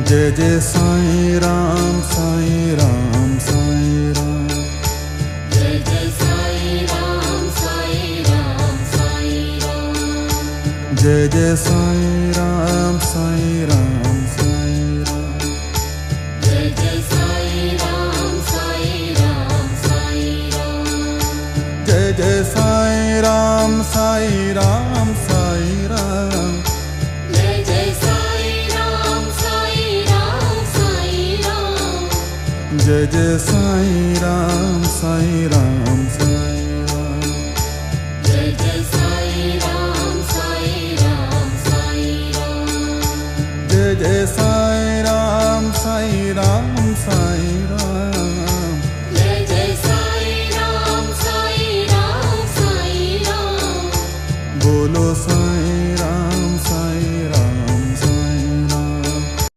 Jai Jai Sai Ram Sai Ram Sai Ram. Jai Jai Sai Ram Sai Ram Sai Ram. Jai Jai Sai Ram Sai Ram Sai Ram. Jai Jai Sai Ram Sai Ram Sai Ram. Jai Jai Sai Ram Sai Ram Sai Ram. Jai Jai Sai Ram Sai Ram Sai Ram. Jai Jai Sai Ram Sai Ram Sai Ram. Jai Jai Sai Ram Sai Ram Sai Ram. Jai Jai Sai Ram Sai Ram Sai